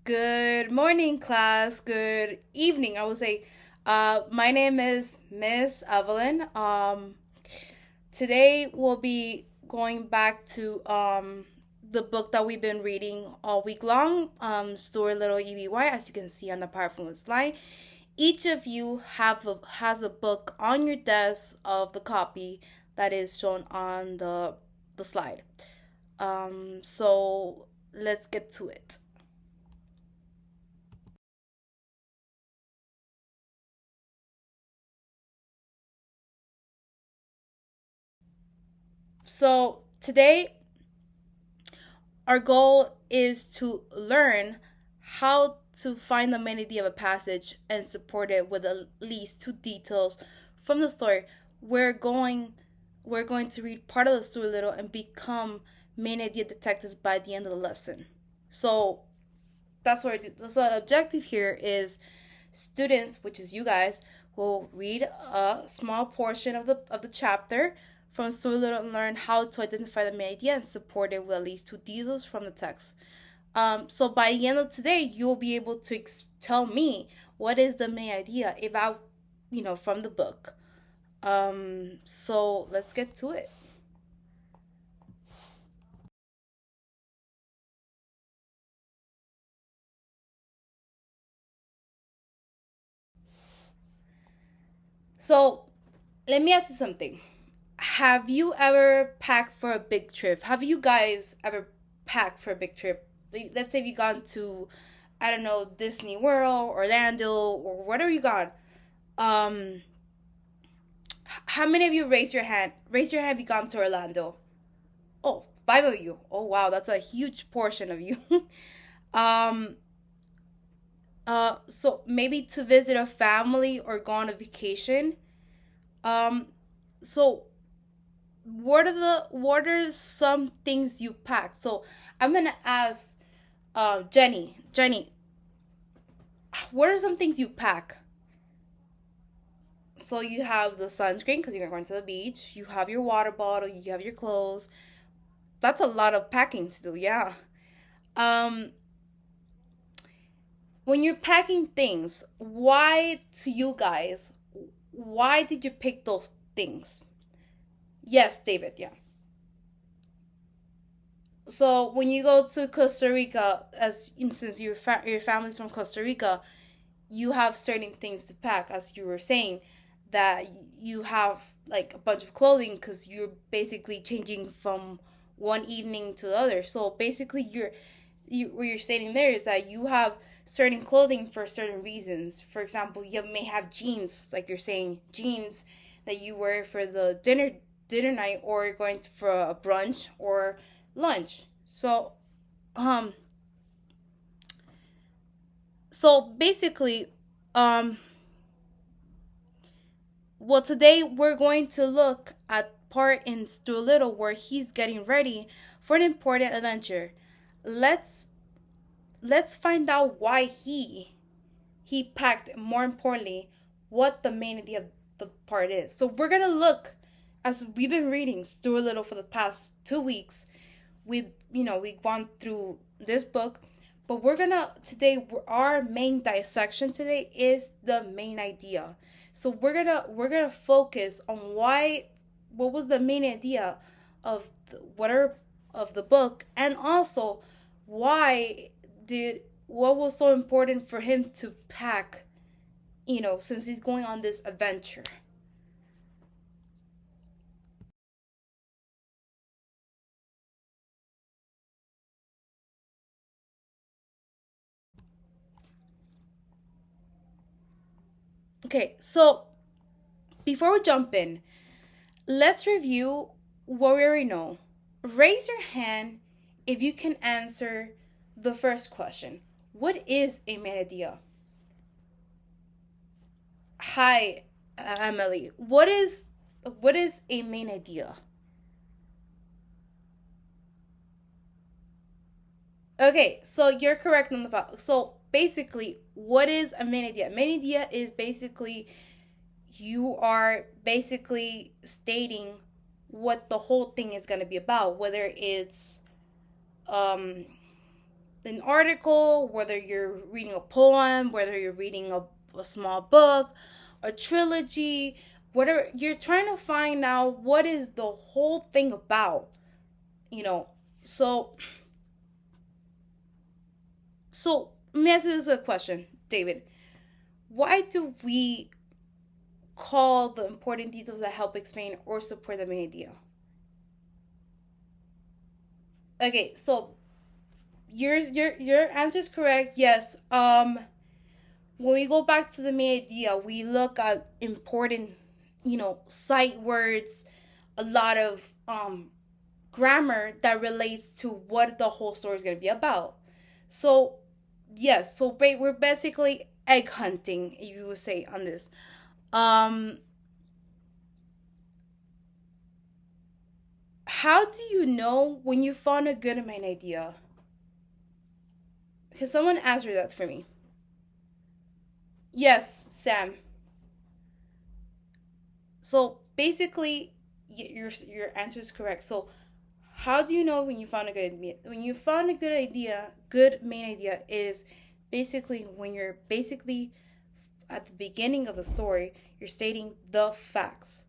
Good morning, class. Good evening, I would say. My name is Miss Evelyn. Today we'll be going back to the book that we've been reading all week long, Stuart Little EBY, as you can see on the PowerPoint slide. Each of you has a book on your desk of the copy that is shown on the slide. So let's get to it. So today our goal is to learn how to find the main idea of a passage and support it with at least two details from the story. We're going we're going to read part of the story a little and become main idea detectives by the end of the lesson. So that's what I do. So the objective here is students, which is you guys, will read a small portion of the chapter from Story Little and learn how to identify the main idea and support it with at least two details from the text. So by the end of today, you'll be able to tell me what is the main idea if I, from the book. So let's get to it. So let me ask you something. Have you ever packed for a big trip? Have you guys ever packed for a big trip? Like, let's say you gone to, I don't know, Disney World, Orlando, or whatever you got. Um, how many of you raise your hand? Raise your hand if you gone to Orlando. Oh, five of you. Oh wow, that's a huge portion of you. um, so maybe to visit a family or go on a vacation. Um, so what are some things you pack? So I'm gonna ask Jenny. Jenny, what are some things you pack? So you have the sunscreen because you're going to the beach. You have your water bottle. You have your clothes. That's a lot of packing to do. Yeah. Um, when you're packing things, why to you guys? Why did you pick those things? Yes, David. Yeah. So when you go to Costa Rica, as since your family's from Costa Rica, you have certain things to pack, as you were saying, that you have like a bunch of clothing because you're basically changing from one evening to the other. So basically, what you're stating there is that you have certain clothing for certain reasons. For example, you may have jeans, like you're saying, jeans that you wear for the dinner night or going for a brunch or lunch. Um, so basically, um, well, today we're going to look at part in Stu Little where he's getting ready for an important adventure. Let's let's find out why he packed. More importantly, what the main idea of the part is. So we're gonna look as we've been reading Stuart Little for the past 2 weeks. We've gone through this book, but we're gonna today. Our main dissection today is the main idea. So we're gonna focus on what was the main idea of of the book, and also why did what was so important for him to pack, since he's going on this adventure. Okay, so before we jump in, let's review what we already know. Raise your hand if you can answer the first question. What is a main idea? Hi, Emily. What is a main idea? Okay, so you're correct on the file. So basically, what is a main idea? Main idea is basically you are basically stating what the whole thing is going to be about, whether it's um an article, whether you're reading a poem, whether you're reading a small book, a trilogy, whatever, you're trying to find out what is the whole thing about, you know. So, so let me ask you this a question, David. Why do we call the important details that help explain or support the main idea? Okay, so your answer is correct. Yes. When we go back to the main idea, we look at important, sight words, a lot of grammar that relates to what the whole story is going to be about. So, yes, so we're basically egg hunting, you would say, on this. Um, how do you know when you found a good main idea? Can someone answer that for me? Yes, Sam. So basically, your answer is correct. So how do you know when you found a good idea? When you found a good idea, good main idea is basically when you're basically at the beginning of the story, you're stating the facts,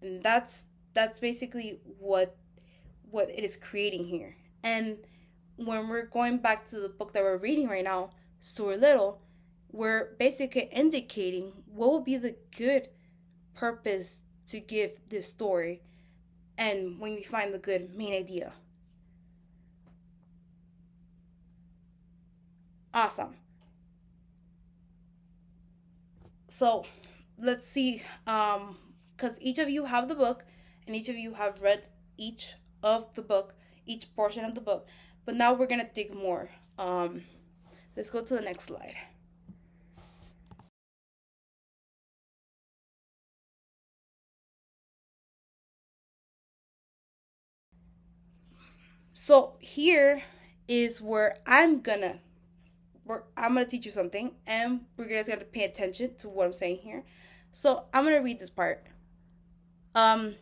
and that's basically what it is creating here. And when we're going back to the book that we're reading right now, Stuart Little, we're basically indicating what will be the good purpose to give this story, and when we find the good main idea. Awesome. So let's see, because each of you have the book, and each of you have read each of the book, each portion of the book, but now we're gonna dig more. Let's go to the next slide. So here is where I'm gonna teach you something, and we're guys gonna pay attention to what I'm saying here. So I'm gonna read this part. Um,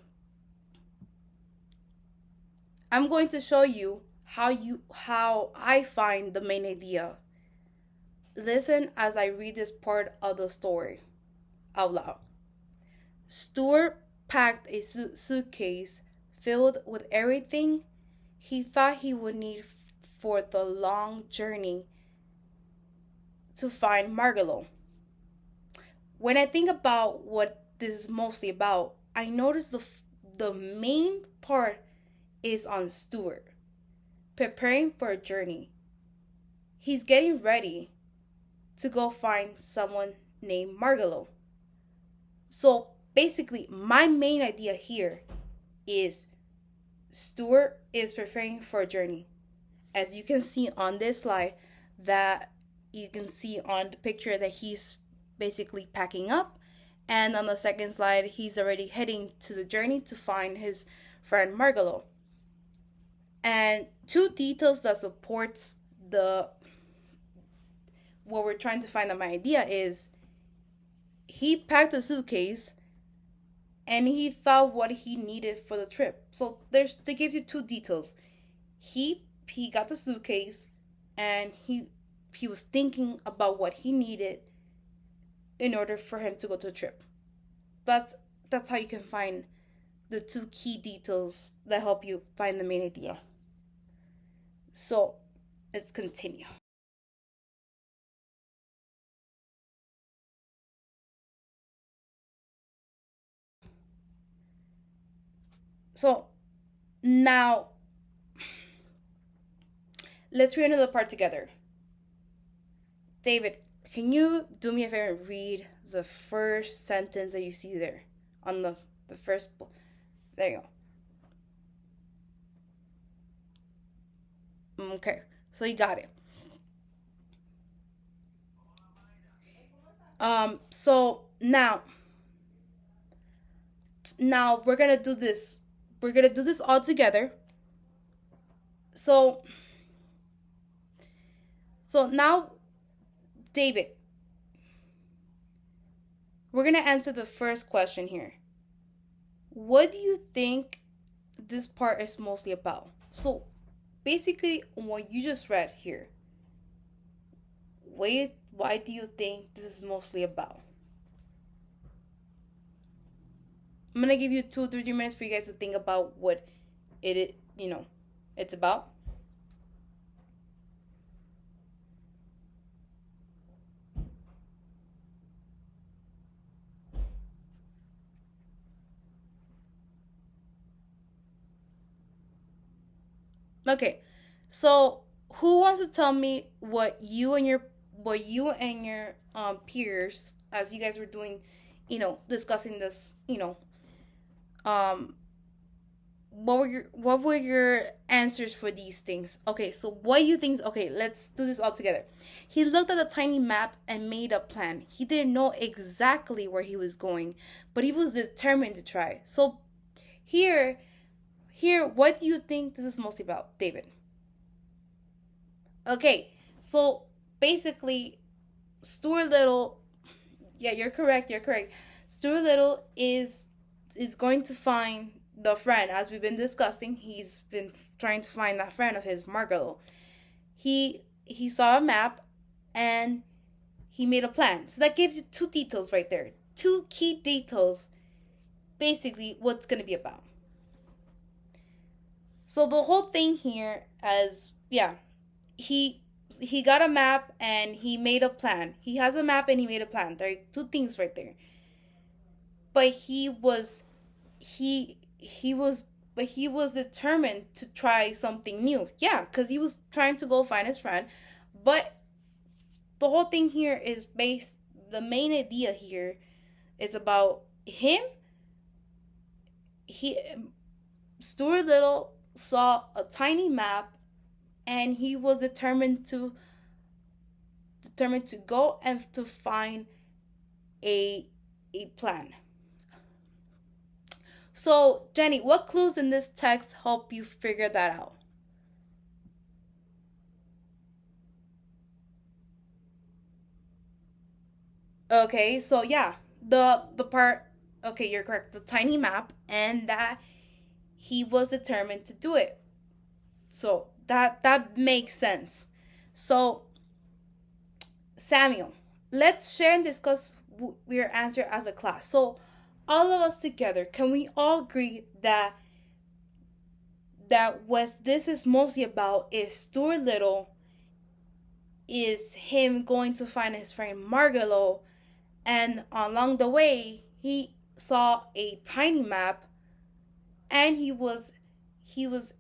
I'm going to show you how I find the main idea. Listen as I read this part of the story out loud. Stuart packed a suitcase filled with everything he thought he would need for the long journey to find Margalo. When I think about what this is mostly about, I notice the main part is on Stuart, preparing for a journey. He's getting ready to go find someone named Margalo. So basically, my main idea here is Stuart is preparing for a journey. As you can see on this slide, that you can see on the picture that he's basically packing up, and on the second slide he's already heading to the journey to find his friend Margalo. And two details that supports the what we're trying to find out my idea is he packed a suitcase and he thought what he needed for the trip. So they give you two details. He got the suitcase, and he was thinking about what he needed in order for him to go to a trip. That's that's how you can find the two key details that help you find the main idea. So let's continue. So now let's read another part together. David, can you do me a favor and read the first sentence that you see there on the first. There you go. Okay, so you got it. So now we're gonna do this. We're gonna do this all together. So now, David, we're gonna answer the first question here. What do you think this part is mostly about? So basically what you just read here, why do you think this is mostly about? I'm gonna give you 2 3 minutes for you guys to think about what it's about. Okay, so who wants to tell me what you and your peers, as you guys were doing, discussing this, um what were your answers for these things? Okay, so what do you think? Okay, let's do this all together. He looked at the tiny map and made a plan. He didn't know exactly where he was going, but he was determined to try. So here, what do you think this is mostly about, David? Okay, so basically, Stuart Little, yeah, you're correct. You're correct. Stuart Little is going to find the friend, as we've been discussing. He's been trying to find that friend of his, Margot. He saw a map, and he made a plan. So that gives you two details right there. Two key details, basically what's gonna be about. So the whole thing here, as yeah, he he got a map and he made a plan. He has a map and he made a plan. There are two things right there. But he was but he was determined to try something new. Yeah, cuz he was trying to go find his friend. But the whole thing here is based the main idea here is about him. He Stuart Little saw a tiny map, and he was determined to go and to find a a plan. So, Jenny, what clues in this text help you figure that out? Okay, so yeah, the part. Okay, you're correct. The tiny map, and that he was determined to do it. So that makes sense. So, Samuel, let's share and discuss your answer as a class. So, all of us together, can we all agree that what this is mostly about is Stuart Little is him going to find his friend Margalo, and along the way he saw a tiny map, and he was he was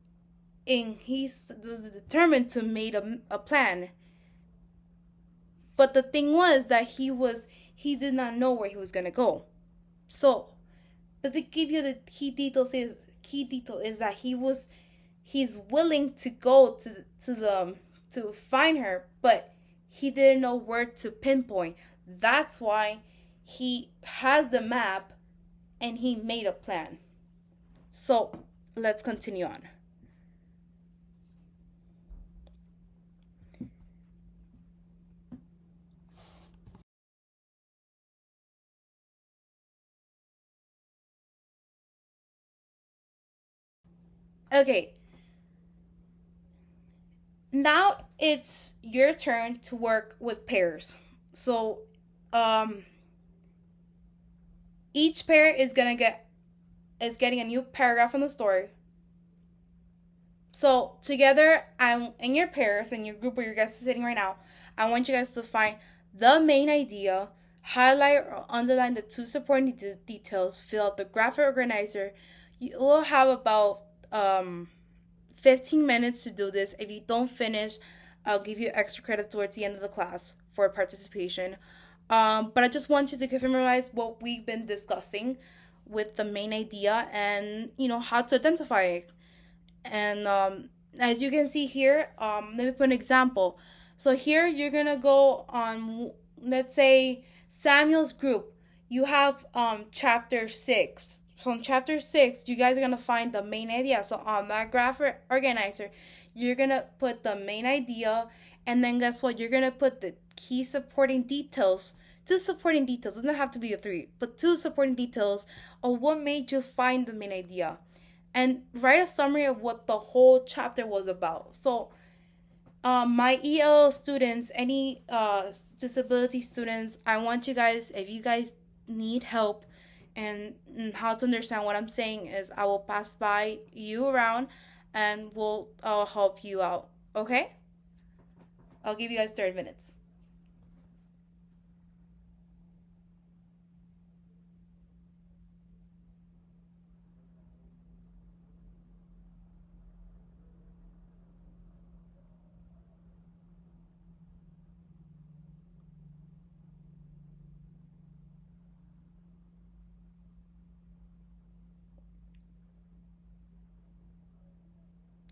determined to make a plan. But the thing was that he did not know where he was gonna go. So, but to give you the key detail is that he's willing to go to find her, but he didn't know where to pinpoint. That's why he has the map and he made a plan. So let's continue on. Okay, now it's your turn to work with pairs. So, um, each pair is getting a new paragraph from the story. So together, I'm in your pairs in your group where you guys are sitting right now. I want you guys to find the main idea, highlight or underline the two supporting details, fill out the graphic organizer. You will have about 15 minutes to do this. If you don't finish, I'll give you extra credit towards the end of the class for participation. But I just want you to familiarize what we've been discussing with the main idea, and how to identify it. And as you can see here, let me put an example. So here you're gonna go on, let's say, Samuel's group. You have chapter 6. From chapter 6, you guys are gonna find the main idea. So on that graphic organizer, you're gonna put the main idea, and then guess what? You're gonna put the key supporting details. Two supporting details. It doesn't have to be the three, but two supporting details of what made you find the main idea. and write a summary of what the whole chapter was about. So, my EL students, any disability students, I want you guys, if you guys need help and how to understand what I'm saying, is I will pass by you around and I'll help you out. Okay? I'll give you guys 30 minutes.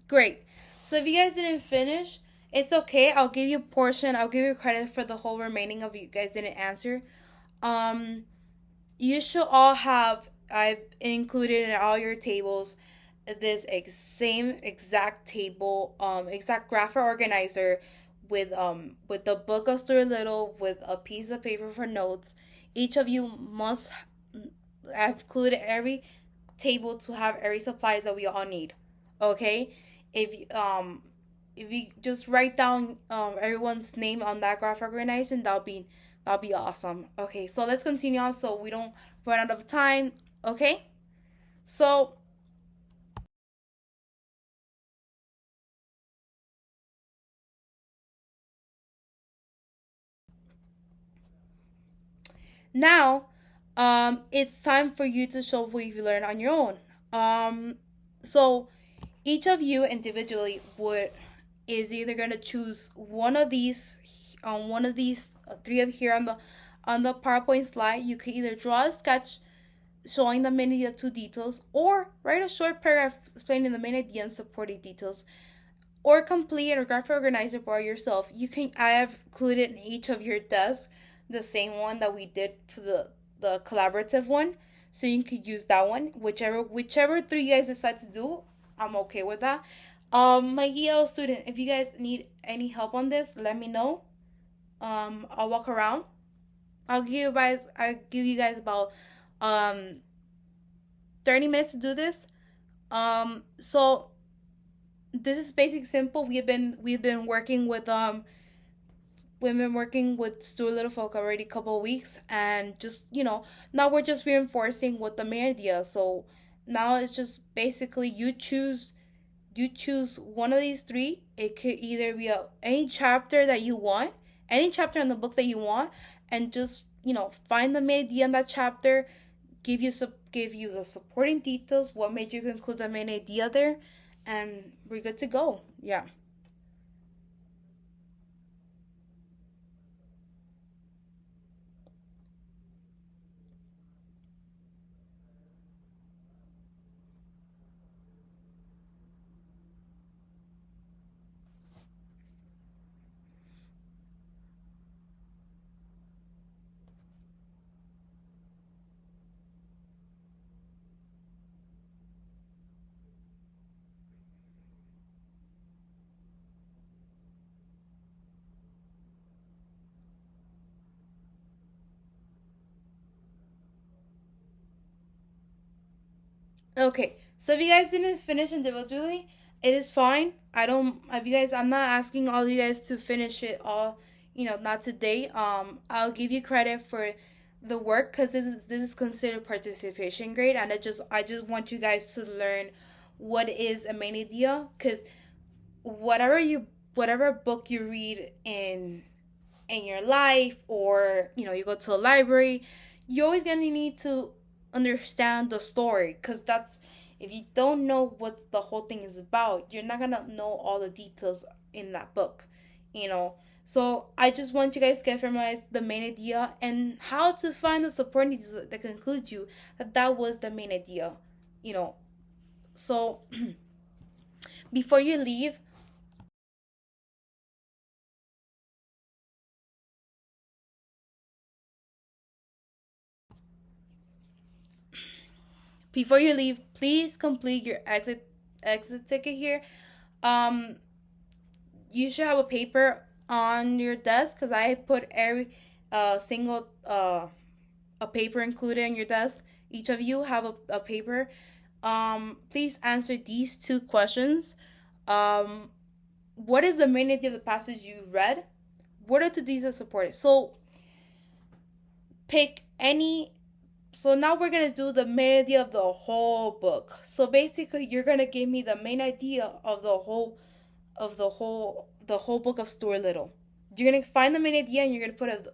Great. So if you guys didn't finish, it's okay. I'll give you a portion. I'll give you credit for the whole remaining of you guys didn't answer. Um, you should all have. I've included in all your tables this same exact table, exact graphic organizer with the book of Stuart Little with a piece of paper for notes. Each of you must. I've included every table to have every supplies that we all need. Okay, if you just write down everyone's name on that graph organization, that'll be awesome. Okay, so let's continue on so we don't run out of time. Okay, so now it's time for you to show what you've learned on your own. So each of you individually would is either gonna choose one of these three of here on the PowerPoint slide. You could either draw a sketch showing the main idea to details, or write a short paragraph explaining the main idea and supporting details, or complete a graphic organizer by yourself. You can I have included in each of your desks the same one that we did for the collaborative one, so you could use that one. Whichever three you guys decide to do, I'm okay with that. My EL student, if you guys need any help on this, let me know. I'll walk around. I'll give you guys about um 30 minutes to do this. So this is basic simple. We've been working with we've been working with Stuart Little for already a couple of weeks, and just now we're just reinforcing what the main idea. So now it's just basically you choose one of these three. It could either be any chapter that you want, any chapter in the book that you want, and just find the main idea in that chapter. Give you the supporting details. What made you conclude the main idea there, and we're good to go. Yeah. Okay, so if you guys didn't finish individually, it is fine. I don't. If you guys, I'm not asking all of you guys to finish it all. Not today. I'll give you credit for the work because this is considered participation grade, and I just want you guys to learn what is a main idea. Because whatever book you read in your life, or you go to a library, you're always gonna need to understand the story, because that's if you don't know what the whole thing is about, you're not gonna know all the details in that book you know so I just want you guys to get familiarized the main idea and how to find the support needs that conclude you that was the main idea you know so before you leave before you leave, please complete your exit ticket here. um you should have a paper on your desk, because I put every single a paper included in your desk. Each of you have a paper Please answer these two questions. Um, what is the main idea of the passage you read? What are the theses supported? So pick any. So now we're gonna do the main idea of the whole book. So basically, you're gonna give me the main idea of the whole book of Stuart Little. You're gonna find the main idea and you're gonna put it.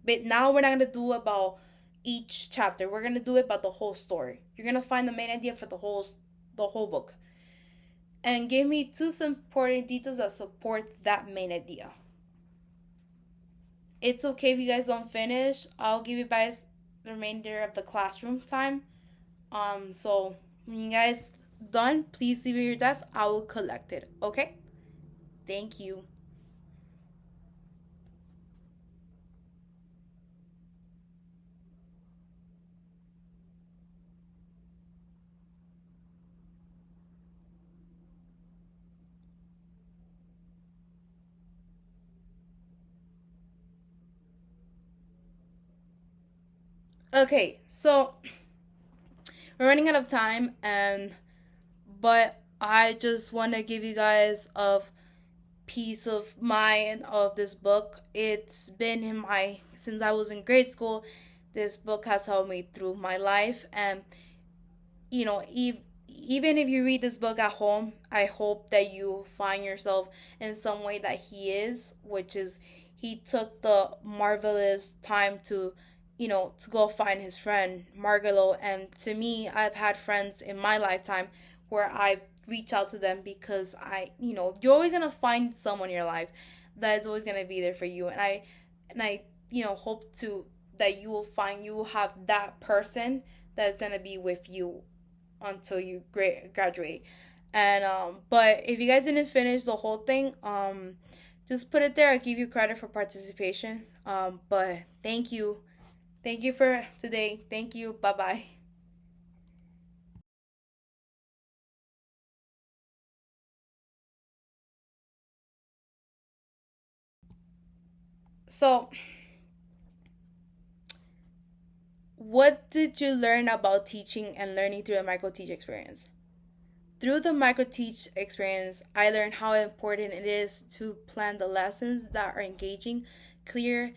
But now we're not gonna do about each chapter. We're gonna do it about the whole story. You're gonna find the main idea for the whole book, and give me two supporting details that support that main idea. It's okay if you guys don't finish. I'll give you guys the remainder of the classroom time. So when you guys done, please leave it at your desk. I will collect it. Okay? Thank you. Okay, so we're running out of time, and but I just want to give you guys a piece of mind of this book. It's been in my since I was in grade school. This book has helped me through my life, and even if you read this book at home, I hope that you find yourself in some way that he is, which is he took the marvelous time to go find his friend Margalo. And to me, I've had friends in my lifetime where I reach out to them because you're always gonna find someone in your life that is always gonna be there for you. And I hope to that you will have that person that's gonna be with you until you graduate. And but if you guys didn't finish the whole thing, just put it there. I give you credit for participation. But thank you for today. Thank you. Bye bye. So, what did you learn about teaching and learning through the micro teach experience? Through the micro teach experience, I learned how important it is to plan the lessons that are engaging, clear,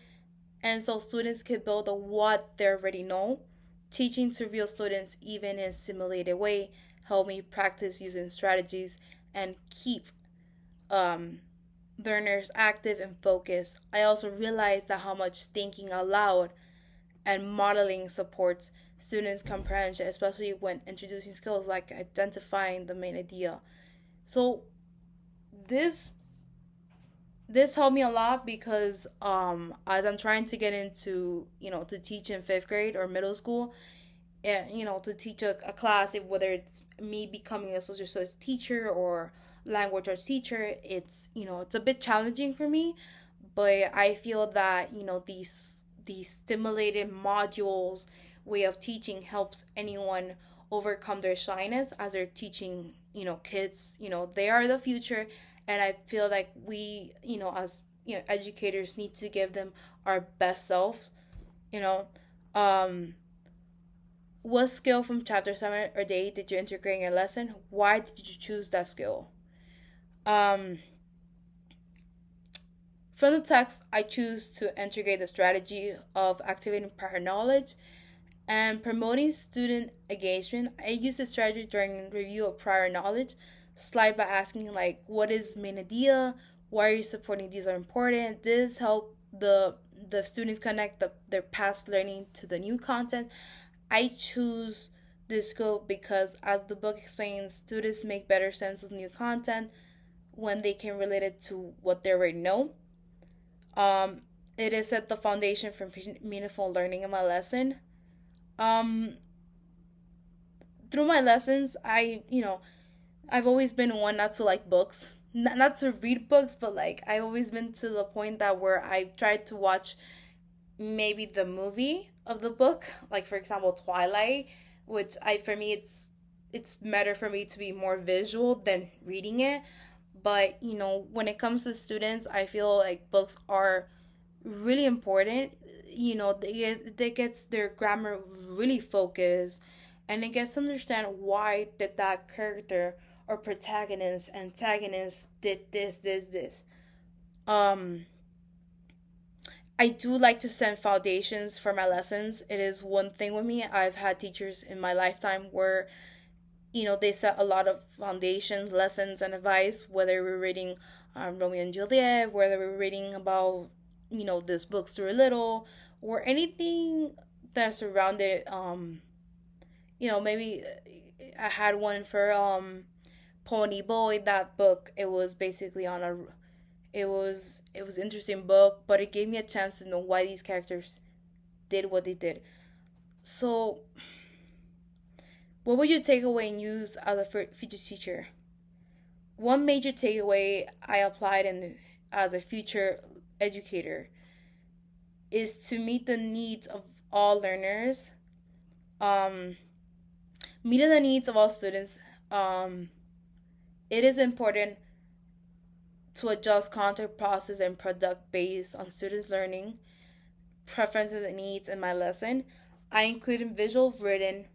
and so students can build on what they already know. Teaching to real students, even in a simulated way, help me practice using strategies and keep um, learners active and focused. I also realized that how much thinking aloud and modeling supports students' comprehension, especially when introducing skills like identifying the main idea. So this this helped me a lot because as I'm trying to get into to teach in fifth grade or middle school, and to teach a class, whether it's me becoming a social studies teacher or language arts teacher, it's a bit challenging for me. But I feel that these stimulated modules way of teaching helps anyone overcome their shyness as they're teaching kids. They are the future, and I feel like we as educators need to give them our best selves. you know um what skill from chapter 7 or 8 did you integrate in your lesson? Why did you choose that skill? um from the text, I choose to integrate the strategy of activating prior knowledge and promoting student engagement. I use this strategy during review of prior knowledge slide by asking like, what is main idea? Why are you supporting these are important? This help the students connect their past learning to the new content. I choose this skill because, as the book explains, students make better sense of new content when they can relate it to what they already know. Um, it is set the foundation for meaningful learning in my lesson. Um, through my lessons, I've always been one not to like books, not to read books, but like I've always been to the point that where I've tried to watch maybe the movie of the book, like for example Twilight, which I for me it's better for me to be more visual than reading it. But when it comes to students, I feel like books are really important. They gets their grammar really focused, and it gets to understand why did that character or protagonist, antagonist did this. Um, I do like to send foundations for my lessons. It is one thing with me. I've had teachers in my lifetime where, they set a lot of foundations, lessons, and advice, whether we're reading Romeo and Juliet, whether we're reading about, this book, Stuart Little, or anything that surrounded, maybe I had one for Pony Boy. That book, it was basically on a it was interesting book, but it gave me a chance to know why these characters did what they did. So, what would you take away and use as a future teacher? One major takeaway I applied as a future educator is to meet the needs of all learners, um, meeting the needs of all students. Um, it is important to adjust content process and product based on students' learning preferences and needs in my lesson. I included visual, written,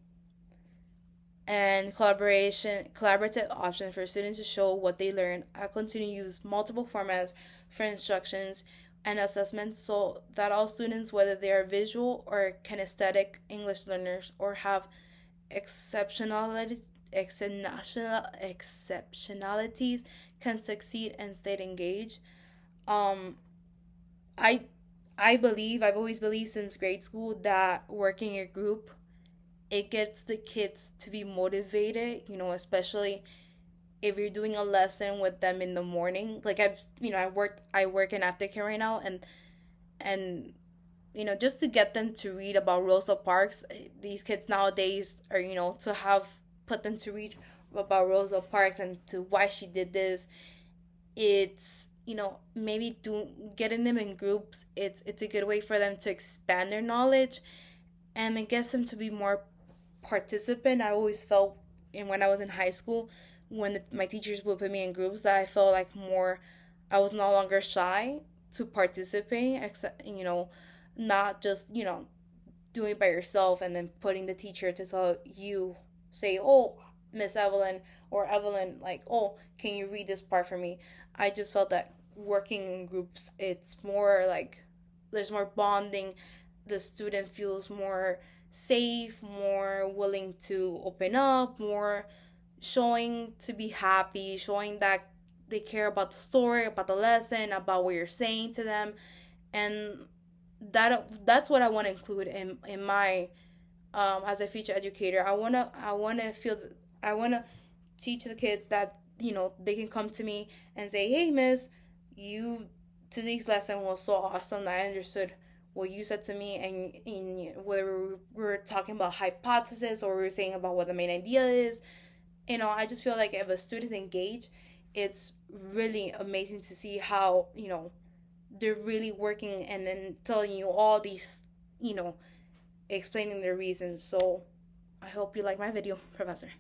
and collaborative options for students to show what they learn. I continue to use multiple formats for instructions and assessments so that all students, whether they are visual or kinesthetic English learners or have exceptionalities, exceptionalities can succeed and stay engaged. Um, I I've always believed since grade school that working in a group, it gets the kids to be motivated, especially if you're doing a lesson with them in the morning. Like I work in aftercare right now, and just to get them to read about Rosa Parks. These kids nowadays are, to have put them to read about Rosa Parks and to why she did this. It's, maybe getting them in groups. It's a good way for them to expand their knowledge, and it gets them to be more participant. I always felt, and when I was in high school, when my teachers would put me in groups, that I felt like more, I was no longer shy to participate, except, not just, doing it by yourself and then putting the teacher to tell you, say, oh, Miss Evelyn or Evelyn, like, oh, can you read this part for me? I just felt that working in groups, it's more like there's more bonding. The student feels more safe, more willing to open up, more showing to be happy, showing that they care about the story, about the lesson, about what you're saying to them. And that's what I want to include in my as a future educator. I want to feel I want to teach the kids that they can come to me and say, "Hey, Miss, you today's lesson was so awesome. I understood what you said to me, and whether we were talking about hypothesis or we were saying about what the main idea is." I just feel like if a student's engaged, it's really amazing to see how they're really working and then telling you all these, you know, explaining their reasons. So I hope you like my video, Professor.